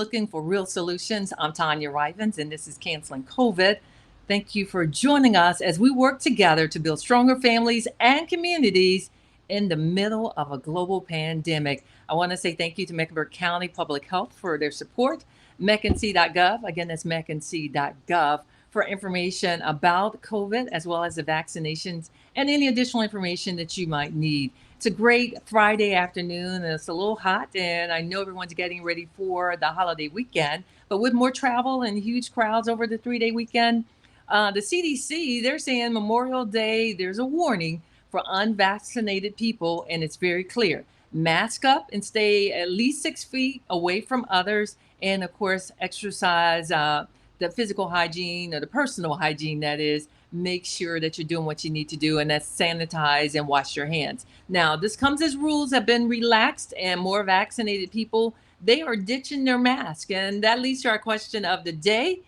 looking for real solutions. I'm Tanya Rivens, and this is Canceling COVID. Thank you for joining us as we work together to build stronger families and communities in the middle of a global pandemic. I want to say thank you to Mecklenburg County Public Health for their support. MeckNC.gov, again, that's MeckNC.gov for information about COVID as well as the vaccinations and any additional information that you might need. It's a great Friday afternoon, and it's a little hot, and I know everyone's getting ready for the holiday weekend. But with more travel and huge crowds over the 3 day weekend, the CDC, they're saying Memorial Day, there's a warning for unvaccinated people, and it's very clear. Mask up and stay at least 6 feet away from others, and of course, exercise the physical hygiene or the personal hygiene, that is. Make sure that you're doing what you need to do, and that's sanitize and wash your hands. Now, this comes as rules have been relaxed and more vaccinated people, they are ditching their mask. And that leads to our question of the day.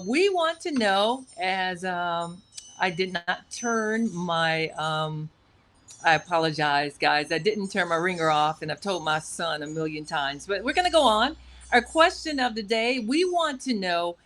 We want to know, as I did not turn my, I apologize, guys. I didn't turn my ringer off, and I've told my son a million times, but we're going to go on. Our question of the day, we want to know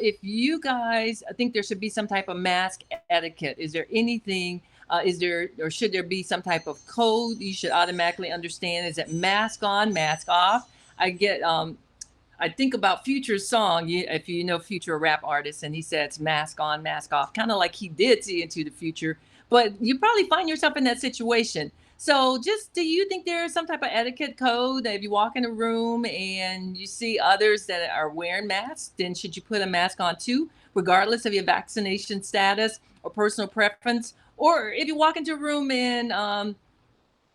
if you guys think there should be some type of mask etiquette. Is there anything, is there, or should there be some type of code you should automatically understand? Is it mask on, mask off? I think about Future's song, if you know Future, a rap artist, and he says mask on, mask off, kind of like he did see into the future. But you probably find yourself in that situation. So, just do you think there is some type of etiquette code that if you walk in a room and you see others that are wearing masks, then should you put a mask on too, regardless of your vaccination status or personal preference? Or if you walk into a room and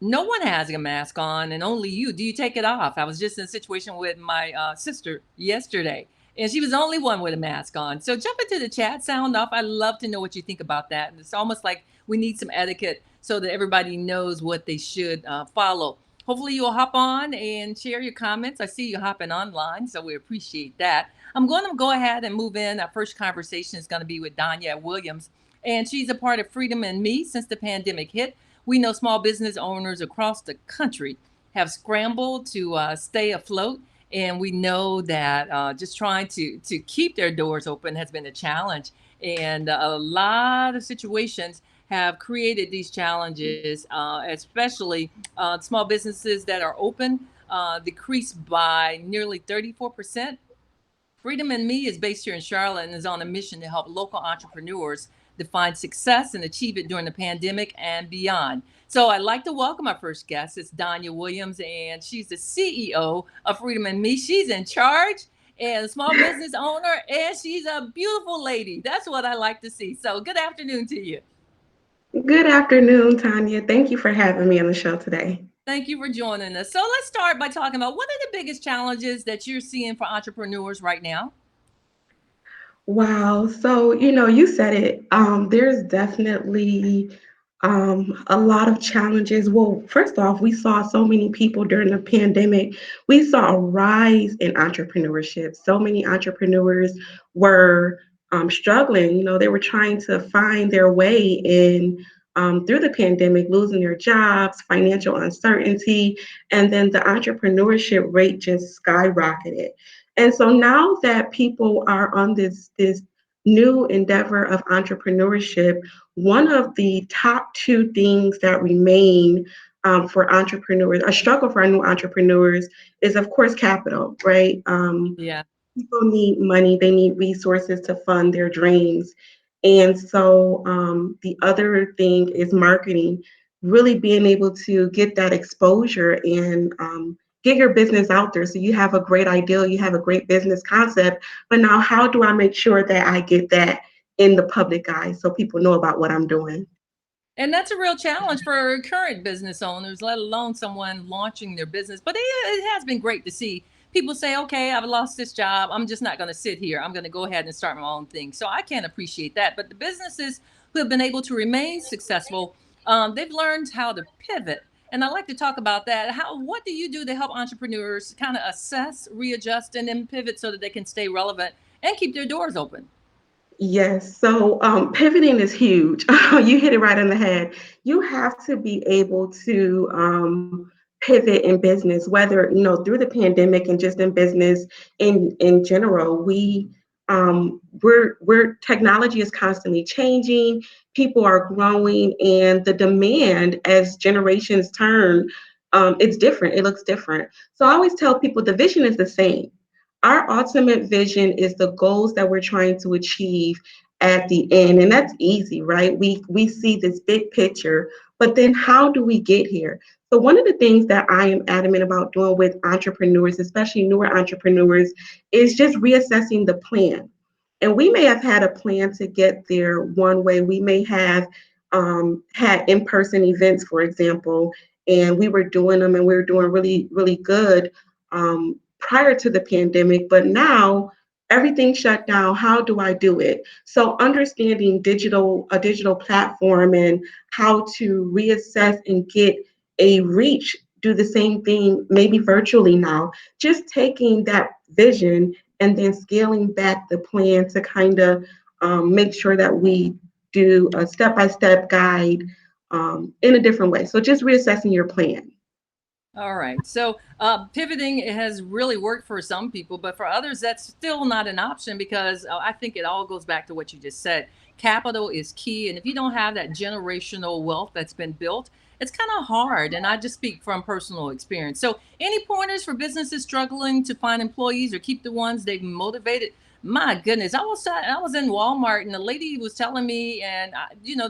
no one has a mask on and only you, do you take it off? I was just in a situation with my sister yesterday, and she was the only one with a mask on. So jump into the chat, sound off. I love to know what you think about that. And it's almost like we need some etiquette so that everybody knows what they should follow. Hopefully you'll hop on and share your comments. I see you hopping online, so we appreciate that. I'm going to go ahead and move in. Our first conversation is going to be with Donja Williams, and she's a part of Freedom and Me since the pandemic hit. We know small business owners across the country have scrambled to stay afloat, and we know that just trying to keep their doors open has been a challenge. And a lot of situations have created these challenges, especially small businesses that are open decreased by nearly 34%. Freedom and Me is based here in Charlotte and is on a mission to help local entrepreneurs define success and achieve it during the pandemic and beyond. So I'd like to welcome our first guest. It's Donja Williams, and she's the CEO of Freedom and Me. She's in charge and a small business owner, and she's a beautiful lady. That's what I like to see. So good afternoon to you. Good afternoon, Tanya. Thank you for having me on the show today. Thank you for joining us. So let's start by talking about what are the biggest challenges that you're seeing for entrepreneurs right now? Wow. So, you said it. There's definitely a lot of challenges. Well, first off, we saw so many people during the pandemic. We saw a rise in entrepreneurship. So many entrepreneurs were struggling. They were trying to find their way in through the pandemic, losing their jobs, financial uncertainty, and then the entrepreneurship rate just skyrocketed. And so now that people are on this new endeavor of entrepreneurship, one of the top two things that remain for entrepreneurs, a struggle for our new entrepreneurs, is of course capital, right? Yeah. People need money, they need resources to fund their dreams. And so the other thing is marketing, really being able to get that exposure and get your business out there. So you have a great idea, you have a great business concept, but now how do I make sure that I get that in the public eye so people know about what I'm doing? And that's a real challenge for current business owners, let alone someone launching their business. But it has been great to see people say, okay, I've lost this job. I'm just not going to sit here. I'm going to go ahead and start my own thing. So I can appreciate that. But the businesses who have been able to remain successful, they've learned how to pivot. And I like to talk about that. What do you do to help entrepreneurs kind of assess, readjust, and then pivot so that they can stay relevant and keep their doors open? Yes, so pivoting is huge. You hit it right on the head. You have to be able to pivot in business, whether through the pandemic and just in business in general. We're technology is constantly changing, people are growing, and the demand as generations turn, it's different, it looks different. So I always tell people the vision is the same. Our ultimate vision is the goals that we're trying to achieve at the end, and that's easy, right? We see this big picture, but then how do we get here? So one of the things that I am adamant about doing with entrepreneurs, especially newer entrepreneurs, is just reassessing the plan. And we may have had a plan to get there one way. We may have had in-person events, for example, and we were doing them and we were doing really, really good prior to the pandemic. But now everything shut down. How do I do it? So understanding a digital platform and how to reassess and get a reach, do the same thing maybe virtually now, just taking that vision and then scaling back the plan to kind of make sure that we do a step-by-step guide in a different way. So just reassessing your plan. All right. So pivoting has really worked for some people, but for others, that's still not an option because I think it all goes back to what you just said. Capital is key. And if you don't have that generational wealth that's been built, it's kind of hard. And I just speak from personal experience. So, any pointers for businesses struggling to find employees or keep the ones they've motivated? My goodness, I was in Walmart and the lady was telling me, and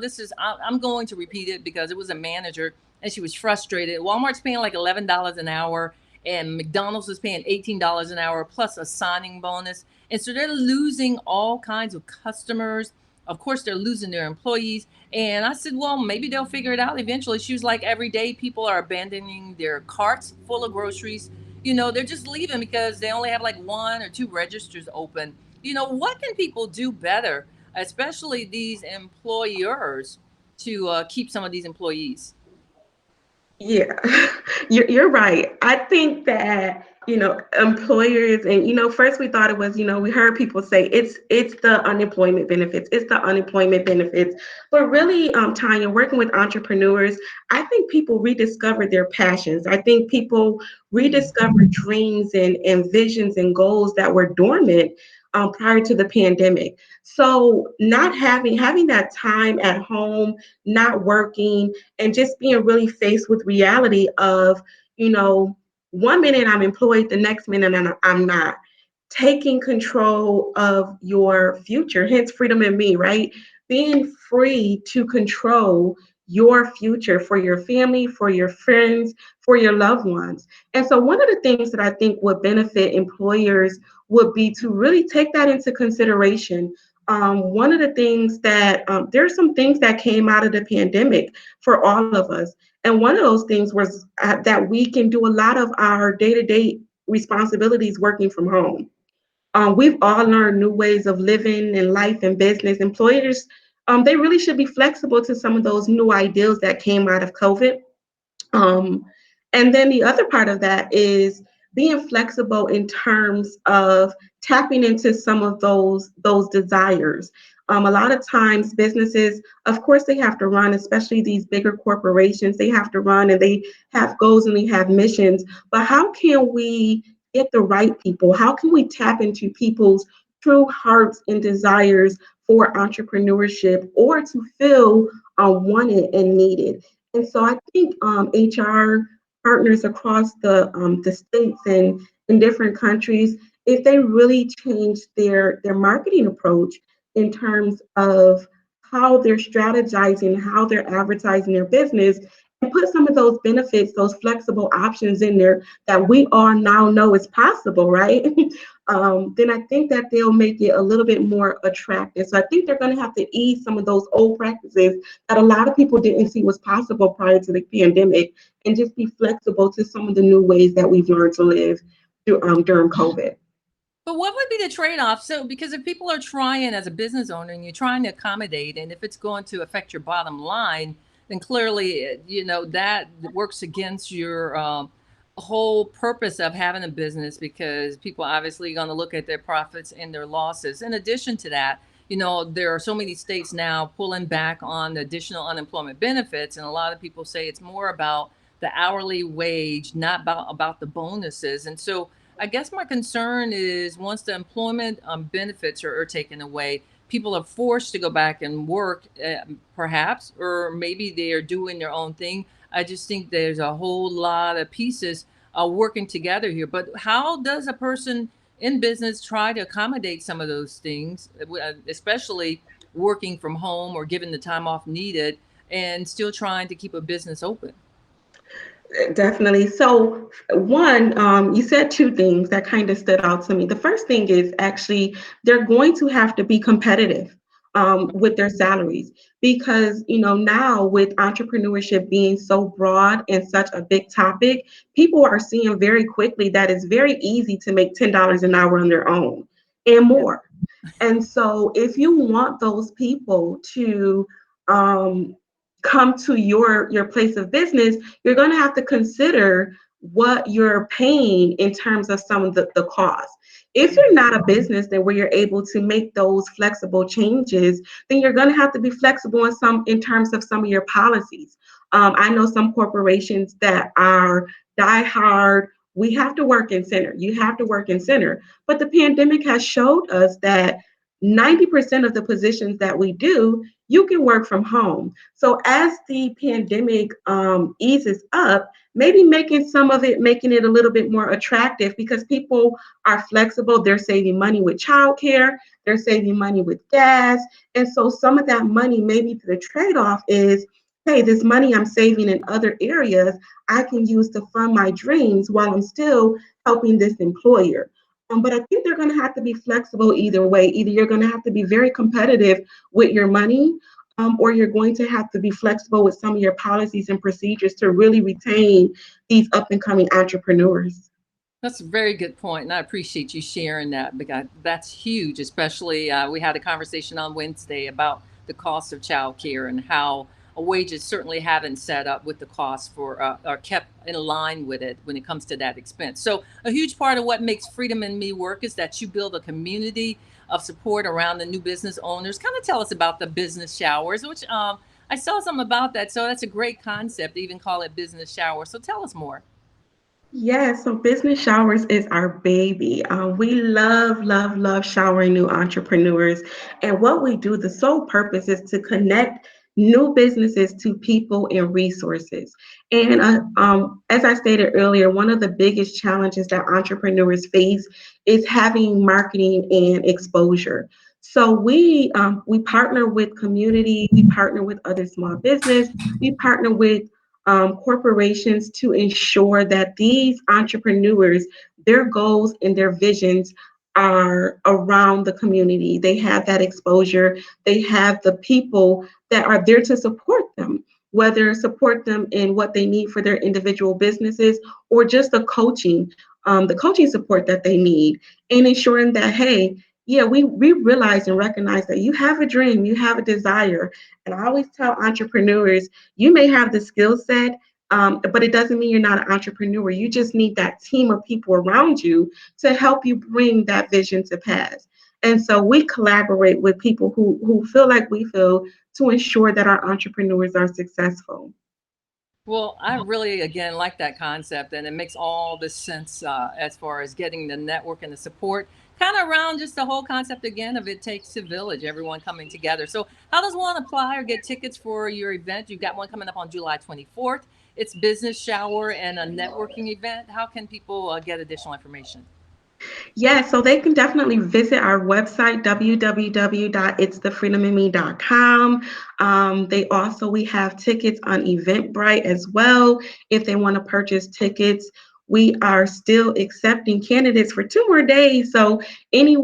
this is I'm going to repeat it because it was a manager and she was frustrated. Walmart's paying like $11 an hour, and McDonald's is paying $18 an hour plus a signing bonus. And so they're losing all kinds of customers. Of course, they're losing their employees. And I said, well, maybe they'll figure it out eventually. She was like, every day people are abandoning their carts full of groceries. They're just leaving because they only have like one or two registers open. What can people do better, especially these employers, to keep some of these employees? Yeah, you're right. I think that, employers and, first we thought it was, we heard people say it's the unemployment benefits, it's the unemployment benefits. But really, Tanya, working with entrepreneurs, I think people rediscover their passions. I think people rediscover dreams and visions and goals that were dormant prior to the pandemic. So not having that time at home, not working, and just being really faced with reality of, you know, one minute I'm employed, the next minute I'm not. Taking control of your future, hence freedom in me, right? Being free to control your future for your family, for your friends, for your loved ones. And so, one of the things that I think would benefit employers would be to really take that into consideration. One of the things that there are some things that came out of the pandemic for all of us. And one of those things was that we can do a lot of our day to day responsibilities working from home. We've all learned new ways of living and life and business. Employers, they really should be flexible to some of those new ideals that came out of COVID. Um, and then the other part of that is being flexible in terms of tapping into some of those desires. A lot of times, businesses, of course, they have to run, especially these bigger corporations. They have to run and they have goals and they have missions. But how can we get the right people? How can we tap into people's true hearts and desires for entrepreneurship or to feel wanted and needed? And so I think HR partners across the states and in different countries, if they really change their marketing approach in terms of how they're strategizing, how they're advertising their business, and put some of those benefits, those flexible options in there that we all now know is possible, right? Then I think that they'll make it a little bit more attractive. So I think they're going to have to ease some of those old practices that a lot of people didn't see was possible prior to the pandemic and just be flexible to some of the new ways that we've learned to live during COVID. But what would be the trade-off? So, because if people are trying as a business owner and you're trying to accommodate, and if it's going to affect your bottom line, then clearly, that works against your whole purpose of having a business because people obviously going to look at their profits and their losses. In addition to that, there are so many states now pulling back on additional unemployment benefits, and a lot of people say it's more about the hourly wage, not about the bonuses. And so I guess my concern is once the employment benefits are taken away, people are forced to go back and work, perhaps, or maybe they are doing their own thing. I just think there's a whole lot of pieces working together here. But how does a person in business try to accommodate some of those things, especially working from home or given the time off needed, and still trying to keep a business open? Definitely. So, one, you said two things that kind of stood out to me. The first thing is actually they're going to have to be competitive with their salaries because, now with entrepreneurship being so broad and such a big topic, people are seeing very quickly that it's very easy to make $10 an hour on their own and Yeah. more. And so, if you want those people to um, come to your place of business, you're going to have to consider what you're paying in terms of some of the costs. If you're Mhm. not a business that where you're able to make those flexible changes, then you're going to have to be flexible in terms of some of your policies. I know some corporations that are die hard. We have to work in center. You have to work in center. But the pandemic has showed us that 90% of the positions that we do, you can work from home. So as the pandemic eases up, maybe making it a little bit more attractive because people are flexible. They're saving money with childcare. They're saving money with gas. And so some of that money, maybe the trade-off is, hey, this money I'm saving in other areas, I can use to fund my dreams while I'm still helping this employer. But I think they're going to have to be flexible either way. Either you're going to have to be very competitive with your money, or you're going to have to be flexible with some of your policies and procedures to really retain these up and coming entrepreneurs. That's a very good point, and I appreciate you sharing that because that's huge. Especially, we had a conversation on Wednesday about the cost of childcare and how wages certainly haven't set up with the cost for are kept in line with it when it comes to that expense. So, a huge part of what makes Freedom and Me work is that you build a community of support around the new business owners. Kind of tell us about the business showers, which I saw something about that. So that's a great concept to even call it business shower. So tell us more. Yeah, so business showers is our baby. We love, love, love showering new entrepreneurs. And what we do, the sole purpose is to connect new businesses to people and resources. And as I stated earlier, one of the biggest challenges that entrepreneurs face is having marketing and exposure. So we partner with community, we partner with other small business, we partner with corporations to ensure that these entrepreneurs, their goals and their visions are around the community. They have that exposure. They have the people that are there to support them, whether support them in what they need for their individual businesses or just the coaching support that they need, and ensuring that, hey, yeah, we realize and recognize that you have a dream, you have a desire. And I always tell entrepreneurs, you may have the skill set, but it doesn't mean you're not an entrepreneur. You just need that team of people around you to help you bring that vision to pass. And so we collaborate with people who feel like we feel to ensure that our entrepreneurs are successful. Well, I really, again, like that concept, and it makes all the sense as far as getting the network and the support, kind of around just the whole concept again of it takes a village, everyone coming together. So, how does one apply or get tickets for your event? You've got one coming up on July 24th. It's business shower and a networking event. How can people get additional information? Yeah, so they can definitely visit our website, www.itsthefreedomandme.com. We have tickets on Eventbrite as well. If they want to purchase tickets, we are still accepting candidates for 2 more days. So any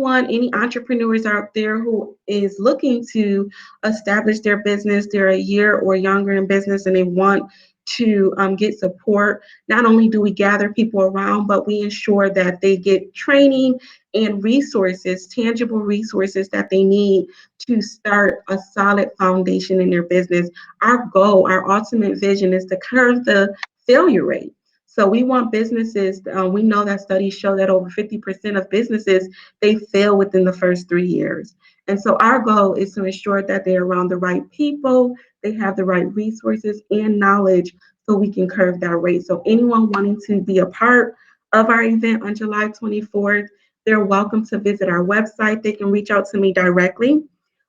entrepreneurs out there who is looking to establish their business, they're a year or younger in business and they want to get support. Not only do we gather people around, but we ensure that they get training and resources, tangible resources that they need to start a solid foundation in their business. Our goal, our ultimate vision is to curb the failure rate. So we want businesses, we know that studies show that over 50% of businesses, they fail within the first 3 years. And so our goal is to ensure that they're around the right people, they have the right resources and knowledge so we can curve that rate. So anyone wanting to be a part of our event on July 24th, they're welcome to visit our website. They can reach out to me directly.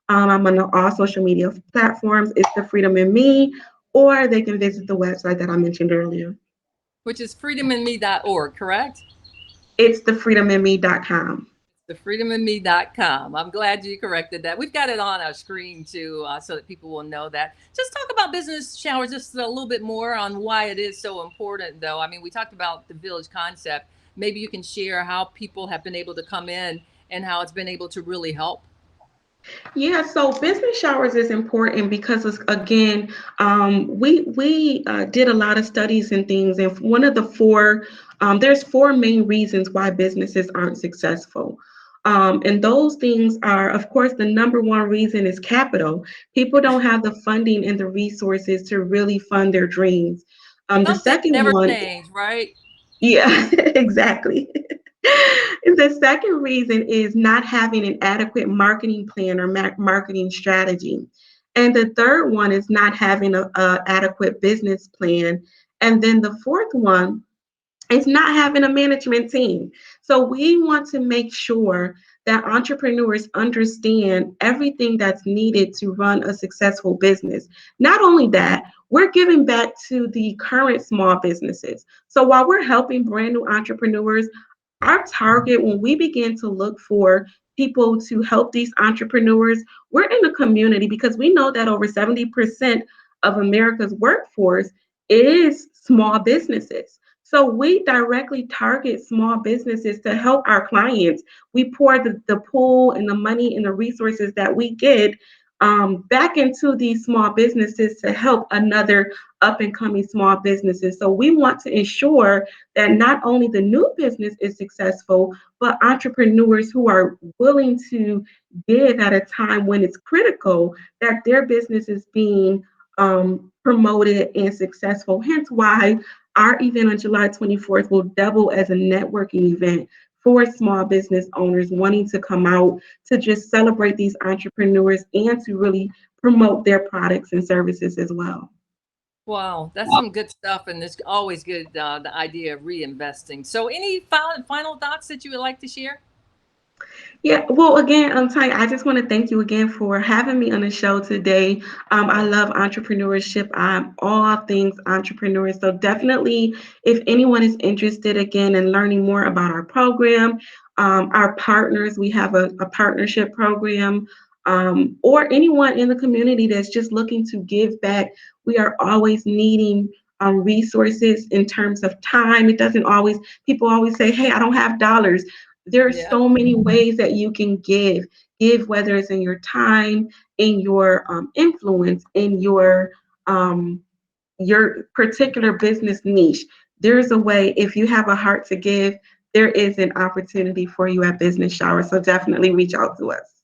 I'm on all social media platforms. It's the Freedom in Me, or they can visit the website that I mentioned earlier. Which is freedominme.org, correct? It's thefreedominme.com. Thefreedominme.com. I'm glad you corrected that. We've got it on our screen too, so that people will know that. Just talk about business showers just a little bit more on why it is so important, though. I mean, we talked about the village concept. Maybe you can share how people have been able to come in and how it's been able to really help. Yeah, so business showers is important because it's, again, we did a lot of studies and things, and one of the four there's four main reasons why businesses aren't successful. And those things are, of course, the number one reason is capital. People don't have the funding and the resources to really fund their dreams. The Some things second never one, change, right? yeah, exactly. The second reason is not having an adequate marketing plan or marketing strategy. And the third one is not having a adequate business plan. And then the fourth one is not having a management team. So we want to make sure that entrepreneurs understand everything that's needed to run a successful business. Not only that, we're giving back to the current small businesses. So while we're helping brand new entrepreneurs, our target, when we begin to look for people to help these entrepreneurs, we're in the community because we know that over 70% of America's workforce is small businesses. So we directly target small businesses to help our clients. We pour the pool and the money and the resources that we get back into these small businesses to help another up and coming small businesses. So we want to ensure that not only the new business is successful, but entrepreneurs who are willing to give at a time when it's critical that their business is being promoted and successful. Hence why our event on July 24th will double as a networking event for small business owners wanting to come out to just celebrate these entrepreneurs and to really promote their products and services as well. Wow, that's some good stuff, and it's always good the idea of reinvesting. So, any final thoughts that you would like to share? Yeah, well, again, Tanya, I just want to thank you again for having me on the show today. I love entrepreneurship. I'm all things entrepreneurs. So definitely, if anyone is interested again in learning more about our program, our partners, we have a partnership program, or anyone in the community that's just looking to give back, we are always needing resources in terms of time. It doesn't always, people always say, hey, I don't have dollars. There are Yeah. so many ways that you can give, whether it's in your time, in your influence, in your particular business niche. There's a way. If you have a heart to give, there is an opportunity for you at business shower, so definitely reach out to us.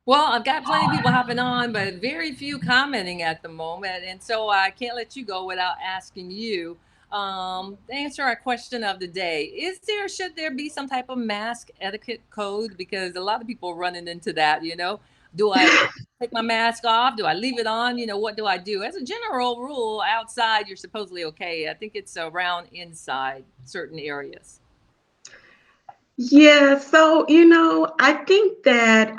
Well, I've got plenty of people hopping on, but very few commenting at the moment. And so I can't let you go without asking you to answer our question of the day. Should there be some type of mask etiquette code? Because a lot of people are running into that, you know. Do I take my mask off? Do I leave it on? You know, what do I do? As a general rule, outside, you're supposedly okay. I think it's around inside certain areas. Yeah, so I think that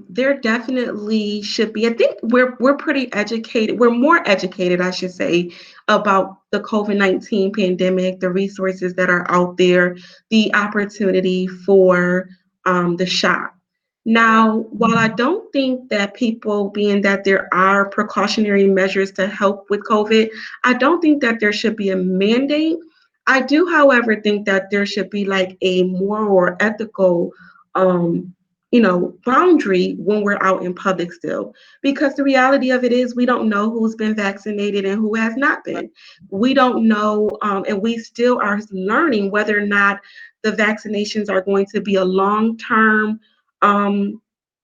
there definitely should be. I think we're pretty educated. We're more educated, I should say, about the COVID-19 pandemic, the resources that are out there, the opportunity for the shop. Yeah. Now, while I don't think that people, being that there are precautionary measures to help with COVID, I don't think that there should be a mandate. I do, however, think that there should be like a moral or ethical, boundary when we're out in public still. Because the reality of it is, we don't know who's been vaccinated and who has not Right. been. We don't know, and we still are learning whether or not the vaccinations are going to be a long-term um,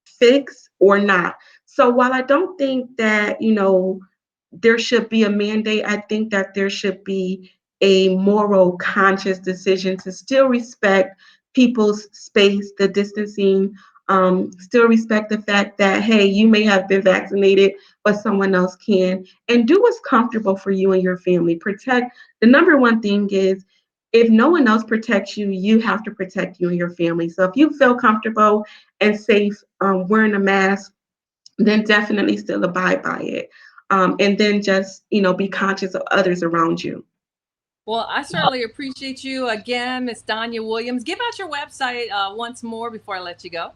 fix or not. So while I don't think that, there should be a mandate. I think that there should be a moral, conscious decision to still respect people's space, the distancing, Still respect the fact that, hey, you may have been vaccinated, but someone else can. And do what's comfortable for you and your family. Protect. The number one thing is, if no one else protects you, you have to protect you and your family. So if you feel comfortable and safe wearing a mask, then definitely still abide by it. And then just, be conscious of others around you. Well, I certainly appreciate you again, Miss Donja Williams. Give out your website once more before I let you go.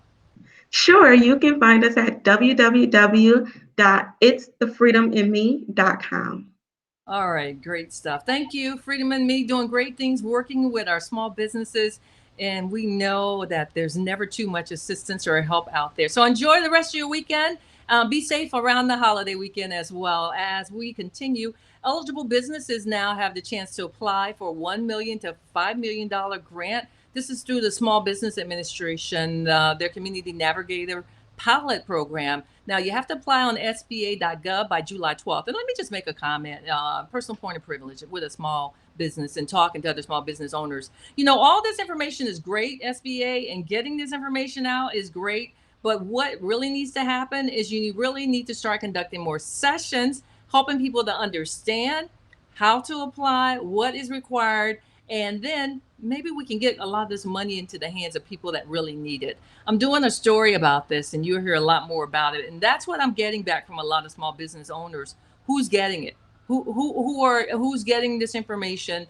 Sure, you can find us at www.itsthefreedominme.com. All right, great stuff. Thank you. Freedom and Me doing great things, working with our small businesses. And we know that there's never too much assistance or help out there. So enjoy the rest of your weekend. Be safe around the holiday weekend as well as we continue. Eligible businesses now have the chance to apply for $1 million to $5 million grant. This is through the Small Business Administration, their Community Navigator pilot program. Now you have to apply on SBA.gov by July 12th. And let me just make a comment, personal point of privilege with a small business and talking to other small business owners. All this information is great, SBA, and getting this information out is great. But what really needs to happen is you really need to start conducting more sessions, helping people to understand how to apply, what is required, and then maybe we can get a lot of this money into the hands of people that really need it. I'm doing a story about this, and you'll hear a lot more about it. And that's what I'm getting back from a lot of small business owners. Who's getting it? Who's getting this information?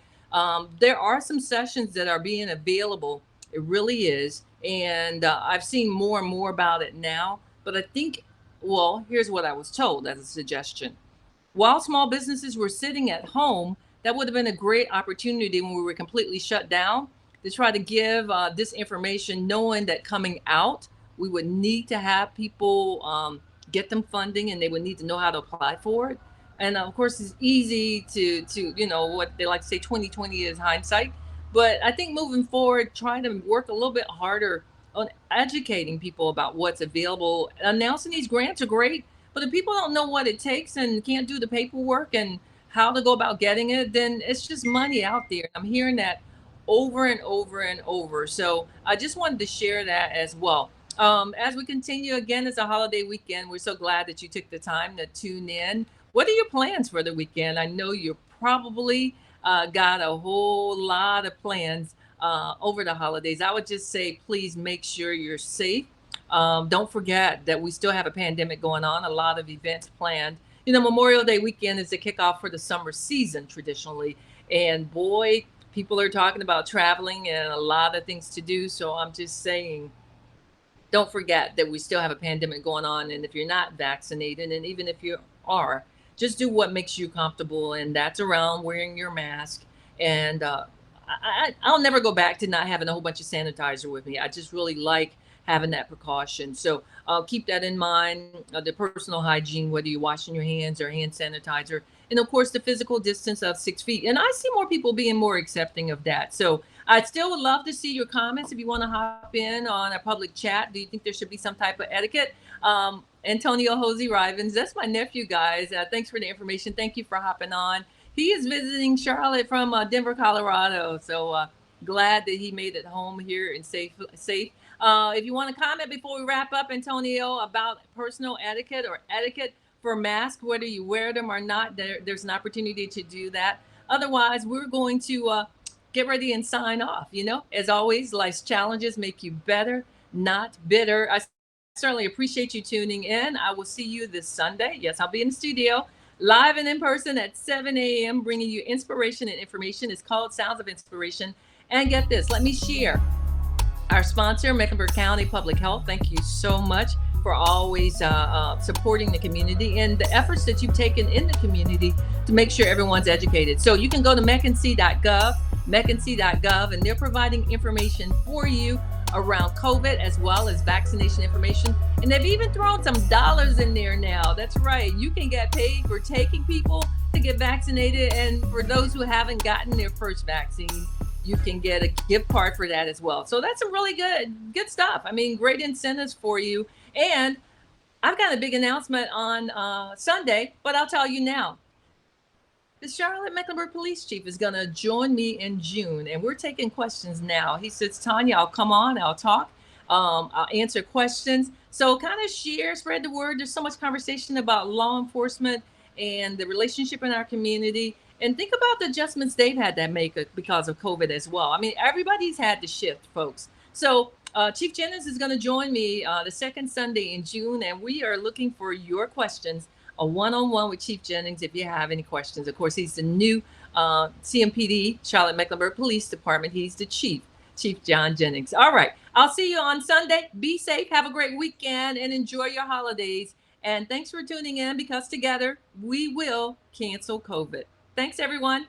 There are some sessions that are being available. It really is, and I've seen more and more about it now. But I think, well, here's what I was told as a suggestion. While small businesses were sitting at home, that would have been a great opportunity when we were completely shut down to try to give this information, knowing that coming out, we would need to have people get them funding, and they would need to know how to apply for it. And of course, it's easy to what they like to say, 2020 is hindsight. But I think moving forward, trying to work a little bit harder on educating people about what's available. Announcing these grants are great, but if people don't know what it takes and can't do the paperwork and how to go about getting it, then it's just money out there. I'm hearing that over and over and over. So I just wanted to share that as well. As we continue, again, it's a holiday weekend. We're so glad that you took the time to tune in. What are your plans for the weekend? I know you probably got a whole lot of plans over the holidays. I would just say, please make sure you're safe. Don't forget that we still have a pandemic going on, a lot of events planned. Memorial Day weekend is the kickoff for the summer season traditionally. And boy, people are talking about traveling and a lot of things to do. So I'm just saying, don't forget that we still have a pandemic going on. And if you're not vaccinated, and even if you are, just do what makes you comfortable. And that's around wearing your mask. And I'll never go back to not having a whole bunch of sanitizer with me. I just really like having that precaution. So keep that in mind. The personal hygiene, whether you're washing your hands or hand sanitizer, and of course the physical distance of 6 feet. And I see more people being more accepting of that. So I still would love to see your comments if you want to hop in on a public chat. Do you think there should be some type of etiquette? Antonio Hosey Rivens, that's my nephew, guys. Thanks for the information. Thank you for hopping on. He is visiting Charlotte from Denver, Colorado. So glad that he made it home here and safe. If you want to comment before we wrap up, Antonio, about personal etiquette or etiquette for masks, whether you wear them or not, there's an opportunity to do that. Otherwise, we're going to get ready and sign off. As always, life's challenges make you better, not bitter. I certainly appreciate you tuning in. I will see you this Sunday. Yes, I'll be in the studio, live and in person at 7 a.m., bringing you inspiration and information. It's called Sounds of Inspiration. And get this, let me share. Our sponsor, Mecklenburg County Public Health, thank you so much for always supporting the community and the efforts that you've taken in the community to make sure everyone's educated. So you can go to mecknc.gov, and they're providing information for you around COVID as well as vaccination information. And they've even thrown some dollars in there now. That's right. You can get paid for taking people to get vaccinated. And for those who haven't gotten their first vaccine, you can get a gift card for that as well. So that's some really good stuff. I mean, great incentives for you. And I've got a big announcement on Sunday, but I'll tell you now. The Charlotte Mecklenburg Police Chief is going to join me in June, and we're taking questions now. He says, Tanya, I'll come on, I'll talk. I'll answer questions. So kind of share, spread the word. There's so much conversation about law enforcement and the relationship in our community. And think about the adjustments they've had to make because of COVID as well. I mean, everybody's had to shift, folks. So Chief Jennings is going to join me the second Sunday in June, and we are looking for your questions, a one-on-one with Chief Jennings if you have any questions. Of course, he's the new CMPD, Charlotte Mecklenburg Police Department. He's the chief. Chief John Jennings. All right. I'll see you on Sunday. Be safe. Have a great weekend and enjoy your holidays. And thanks for tuning in because together we will cancel COVID. Thanks, everyone.